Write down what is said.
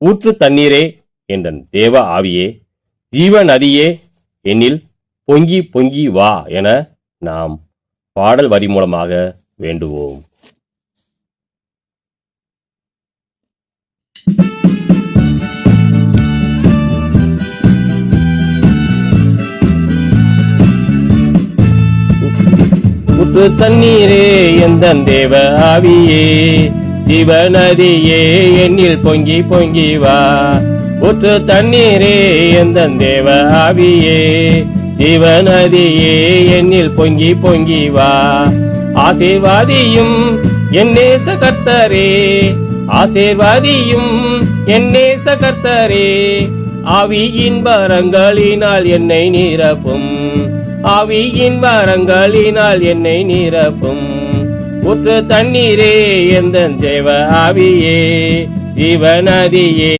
ஊற்று தண்ணீரே என்ற தேவ ஆவியே, ஜீவ நதியே என்னில் பொங்கி பொங்கி வா என நாம் பாடல் வரி மூலமாக வேண்டுவோம். ஊற்று தண்ணீரே எந்தன் தேவ ஆவியே, ஜீவநதியே என்னில் பொங்கி பொங்கி வா. ஊற்று தண்ணீரே எந்தன் தேவ ஆவியே, ஜீவநதியே என்னில் பொங்கி பொங்கி வா. ஆசீர்வாதியும் என் நேச கர்த்தரே, ஆசீர்வாதியும் என் நேச கர்த்தரே, ஆவியின் வரங்களினால் என்னை நிரப்பும், ஆவியின் வரங்களினால் என்னை நிரப்பும். ஊற்று தண்ணீரே எந்தன் தேவ ஆவியே, ஜீவநதியே